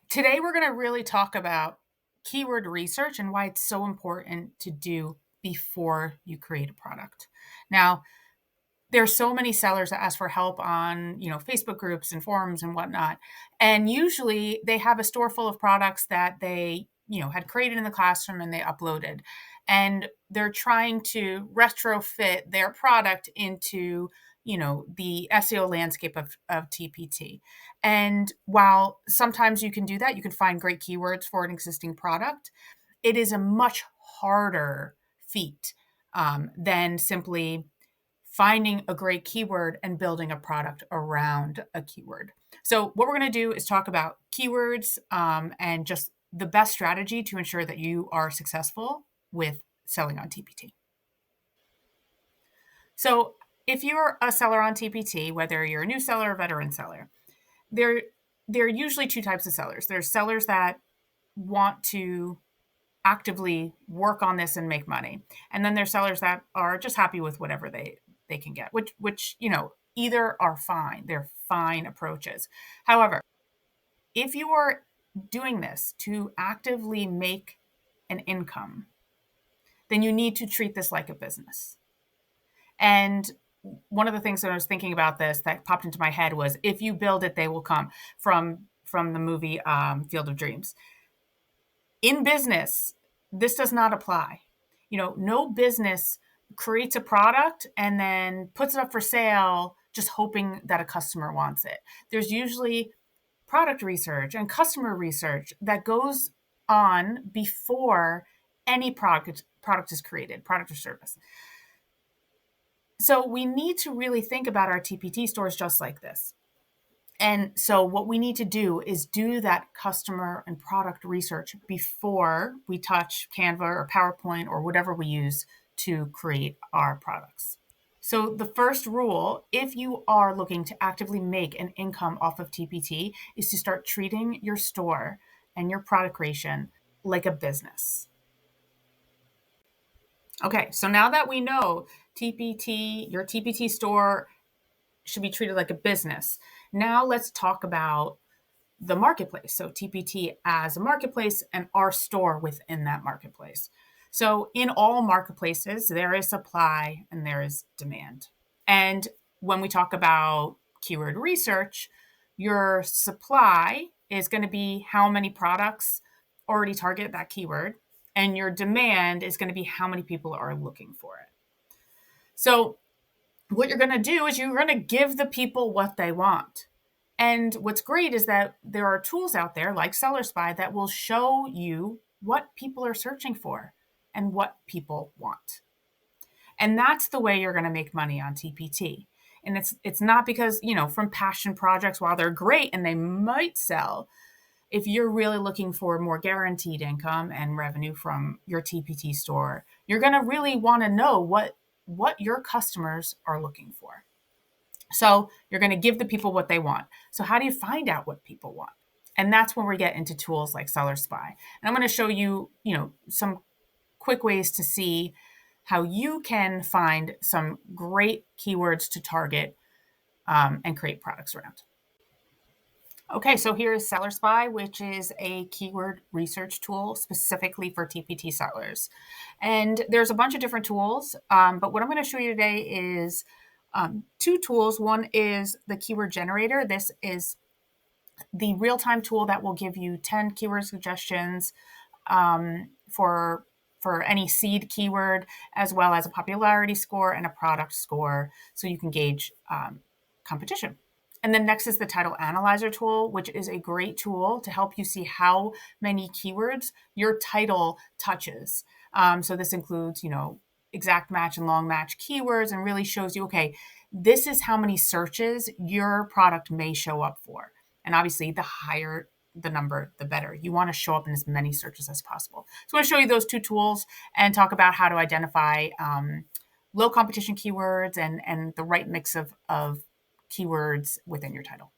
Today, we're going to really talk about keyword research and why it's so important to do before you create a product. Now, there's so many sellers that ask for help on, Facebook groups and forums and whatnot. And usually they have a store full of products that they, had created in the classroom and they uploaded. And they're trying to retrofit their product into, the SEO landscape of TPT. And while sometimes you can do that, you can find great keywords for an existing product, it is a much harder feat than simply finding a great keyword and building a product around a keyword. So what we're going to do is talk about keywords and just the best strategy to ensure that you are successful with selling on TPT. So if you're a seller on TPT, whether you're a new seller or veteran seller, there are usually two types of sellers. There's sellers that want to actively work on this and make money. And then there's sellers that are just happy with whatever they can get, which either are fine. They're fine approaches. However, if you are doing this to actively make an income, then you need to treat this like a business. And one of the things that I was thinking about this that popped into my head was, if you build it, they will come, from the movie Field of Dreams. In business, this does not apply. No business creates a product and then puts it up for sale just hoping that a customer wants it. There's usually product research and customer research that goes on before any product is created, product or service. So we need to really think about our TPT stores just like this. And so what we need to do is do that customer and product research before we touch Canva or PowerPoint or whatever we use to create our products. So the first rule, if you are looking to actively make an income off of TPT, is to start treating your store and your product creation like a business. Okay, so now that we know your TPT store should be treated like a business, now let's talk about the marketplace. So TPT as a marketplace and our store within that marketplace. So in all marketplaces, there is supply and there is demand. And when we talk about keyword research, your supply is going to be how many products already target that keyword, and your demand is going to be how many people are looking for it. So what you're going to do is you're going to give the people what they want. And what's great is that there are tools out there like SellerSpy that will show you what people are searching for and what people want. And that's the way you're going to make money on TPT. And it's not because, from passion projects, while they're great and they might sell, if you're really looking for more guaranteed income and revenue from your TPT store, you're going to really want to know what your customers are looking for. So you're going to give the people what they want. So how do you find out what people want? And that's when we get into tools like SellerSpy. And I'm going to show you, some quick ways to see how you can find some great keywords to target and create products around. Okay, so here is SellerSpy, which is a keyword research tool specifically for TPT sellers. And there's a bunch of different tools, but what I'm going to show you today is two tools. One is the keyword generator. This is the real-time tool that will give you 10 keyword suggestions for any seed keyword, as well as a popularity score and a product score, so you can gauge competition. And then next is the title analyzer tool, which is a great tool to help you see how many keywords your title touches. So this includes, exact match and long match keywords, and really shows you, okay, this is how many searches your product may show up for. And obviously, the higher the number, the better. You want to show up in as many searches as possible. So I'm going to show you those two tools and talk about how to identify low competition keywords and the right mix of keywords within your title.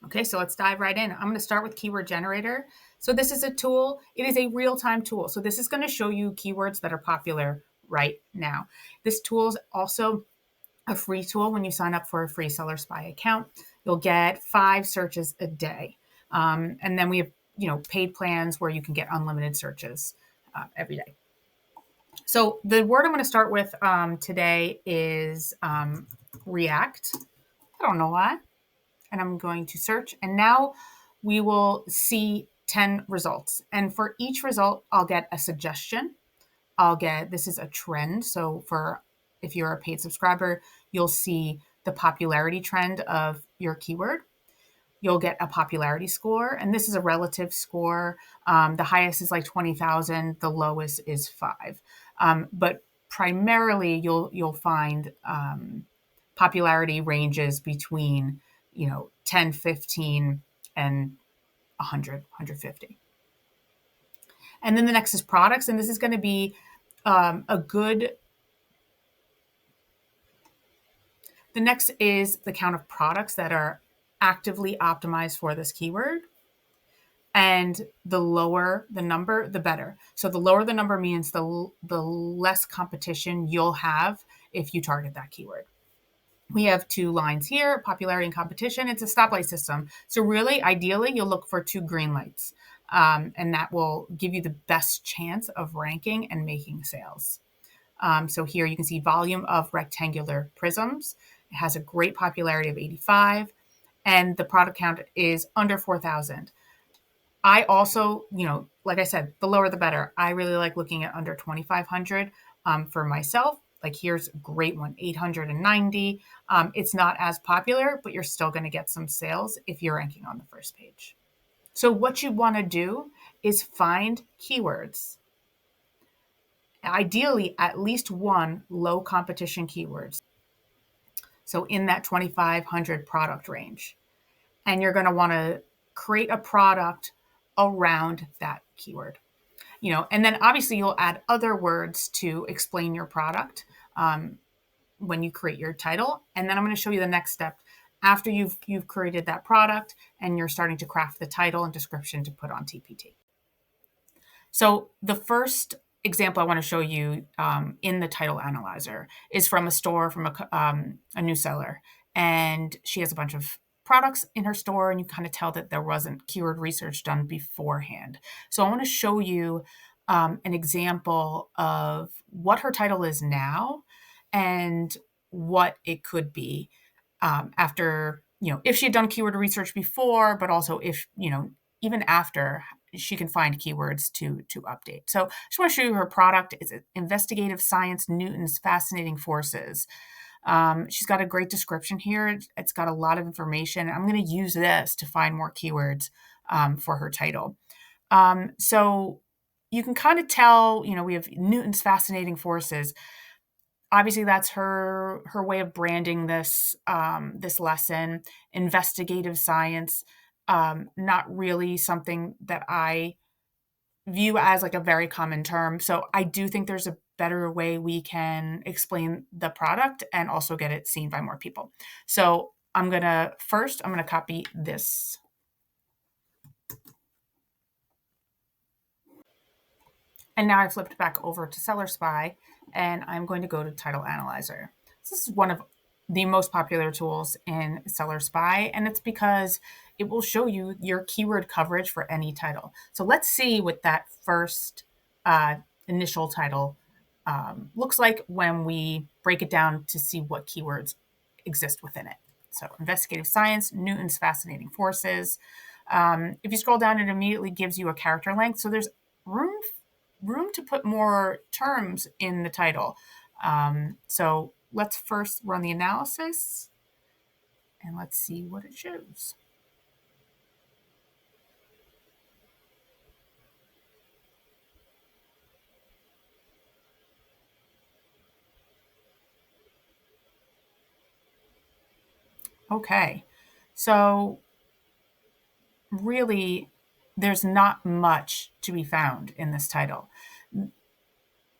Okay, so let's dive right in. I'm going to start with Keyword Generator. So this is a tool. It is a real-time tool. So this is going to show you keywords that are popular right now. This tool is also a free tool. When you sign up for a free SellerSpy account, you'll get 5 searches a day. And then we have, paid plans where you can get unlimited searches every day. So the word I'm going to start with today is React. I don't know why. And I'm going to search. And now we will see 10 results. And for each result, I'll get a suggestion. This is a trend. So if you're a paid subscriber, you'll see the popularity trend of your keyword. You'll get a popularity score, and this is a relative score. The highest is like 20,000. The lowest is 5. But primarily, you'll find popularity ranges between 10, 15, and 100, 150. And then the next is products, and this is going to be a good. The next is the count of products that are actively optimized for this keyword. And the lower the number, the better. So the lower the number means the less competition you'll have if you target that keyword. We have 2 lines here, popularity and competition. It's a stoplight system. So really, ideally, you'll look for 2 green lights. And that will give you the best chance of ranking and making sales. So here you can see volume of rectangular prisms. It has a great popularity of 85. And the product count is under 4,000. I also, like I said, the lower the better. I really like looking at under 2,500 for myself. Like here's a great one, 890. It's not as popular, but you're still going to get some sales if you're ranking on the first page. So what you want to do is find keywords. Ideally, at least one low competition keywords. So in that 2,500 product range. And you're going to want to create a product around that keyword. And then obviously you'll add other words to explain your product when you create your title. And then I'm going to show you the next step after you've created that product and you're starting to craft the title and description to put on TPT. So the first example I want to show you in the title analyzer is from a store, from a new seller. And she has a bunch of products in her store, and you kind of tell that there wasn't keyword research done beforehand. So I want to show you an example of what her title is now and what it could be after, if she had done keyword research before, but also if, even after she can find keywords to update. So I just want to show you her product. It's Investigative Science, Newton's Fascinating Forces. She's got a great description here. It's got a lot of information. I'm going to use this to find more keywords for her title. So you can kind of tell, we have Newton's Fascinating Forces. Obviously, that's her way of branding this lesson. Investigative science, not really something that I view as like a very common term. So I do think there's a better way we can explain the product and also get it seen by more people. So I'm going to copy this. And now I flipped back over to SellerSpy and I'm going to go to Title Analyzer. This is one of the most popular tools in SellerSpy, and it's because it will show you your keyword coverage for any title. So let's see what that first initial title looks like when we break it down to see what keywords exist within it. So Investigative Science, Newton's Fascinating Forces. If you scroll down, it immediately gives you a character length. So there's room to put more terms in the title. So let's first run the analysis and let's see what it shows. Okay, so really there's not much to be found in this title.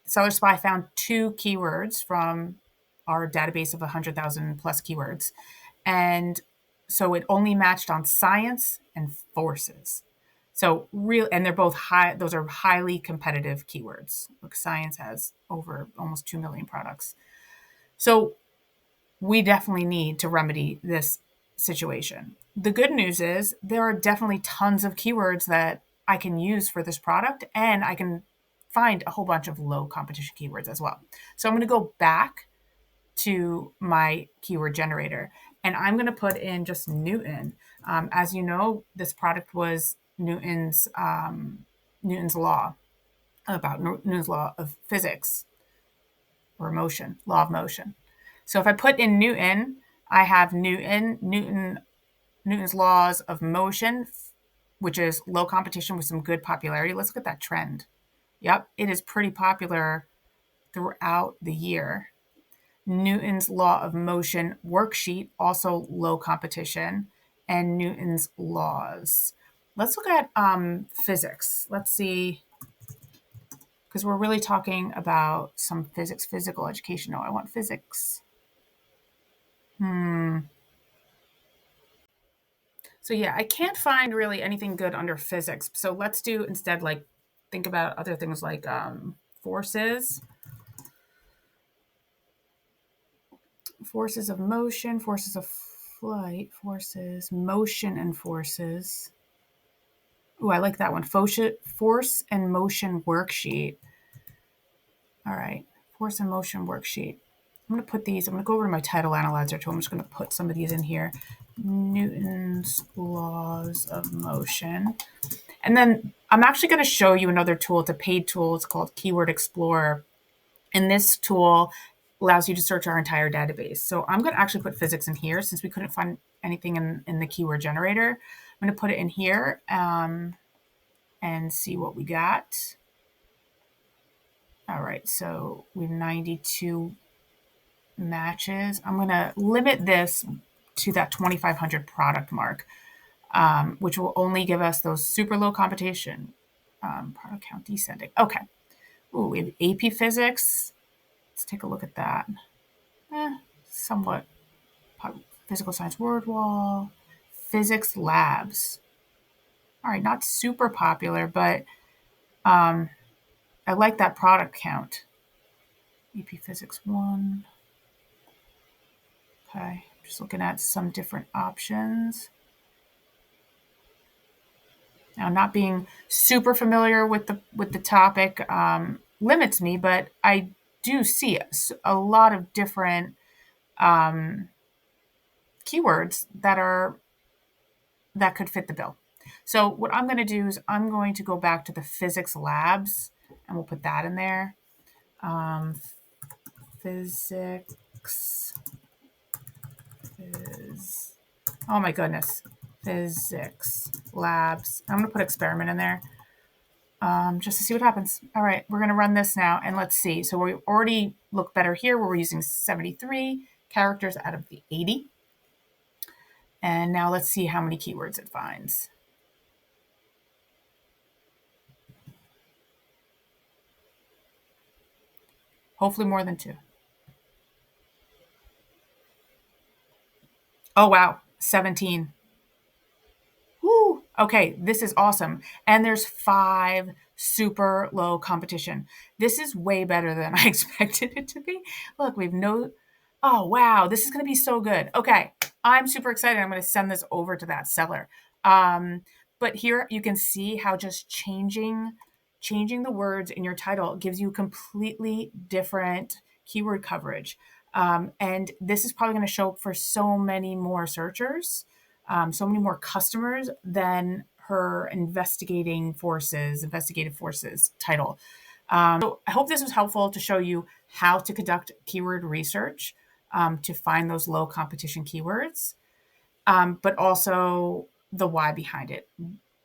SellerSpy found 2 keywords from our database of 100,000 plus keywords. And so it only matched on science and forces. So and they're both high, those are highly competitive keywords. Look, science has over almost 2 million products. So we definitely need to remedy this situation. The good news is there are definitely tons of keywords that I can use for this product, and I can find a whole bunch of low competition keywords as well. So I'm going to go back to my keyword generator, and I'm going to put in just Newton. As you know, this product was Newton's law, about Newton's law of physics or motion, law of motion. So if I put in Newton, I have Newton's laws of motion, which is low competition with some good popularity. Let's look at that trend. Yep, it is pretty popular throughout the year. Newton's law of motion worksheet, also low competition, and Newton's laws. Let's look at physics. Let's see, because we're really talking about some physics, physical education. No, I want physics. So yeah, I can't find really anything good under physics. So let's do instead, like, think about other things like forces, forces of motion, forces of flight, forces, motion and forces. Oh, I like that one. Force and motion worksheet. All right, force and motion worksheet. I'm going to put these, I'm going to go over to my title analyzer tool. I'm just going to put some of these in here. Newton's laws of motion. And then I'm actually going to show you another tool. It's a paid tool. It's called Keyword Explorer. And this tool allows you to search our entire database. So I'm going to actually put physics in here since we couldn't find anything in the keyword generator. I'm going to put it in here and see what we got. All right, so we have 92 matches. I'm going to limit this to that 2,500 product mark, which will only give us those super low competition. Product count descending. Okay. Ooh, we have AP Physics. Let's take a look at that. Somewhat physical science word wall. Physics labs. All right, not super popular, but I like that product count. AP Physics 1. Okay, just looking at some different options. Now, not being super familiar with the topic limits me, but I do see a lot of different keywords that could fit the bill. So what I'm going to do is I'm going to go back to the physics labs, and we'll put that in there. Physics. Oh my goodness. Physics labs. I'm going to put experiment in there just to see what happens. All right, we're going to run this now, and let's see. So we already look better here where we're using 73 characters out of the 80. And now let's see how many keywords it finds. Hopefully more than 2. Oh, wow, 17. Woo! Okay, this is awesome. And there's 5 super low competition. This is way better than I expected it to be. Look, oh, wow, this is going to be so good. Okay, I'm super excited. I'm going to send this over to that seller. But here you can see how just changing the words in your title gives you completely different keyword coverage. And this is probably going to show up for so many more searchers, so many more customers than her investigative forces title. So I hope this was helpful to show you how to conduct keyword research to find those low competition keywords, but also the why behind it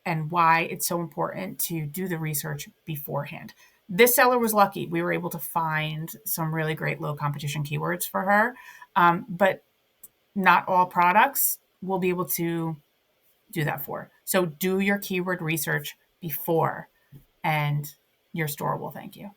and why it's so important to do the research beforehand. This seller was lucky. We were able to find some really great low competition keywords for her, but not all products will be able to do that for. So do your keyword research before, and your store will thank you.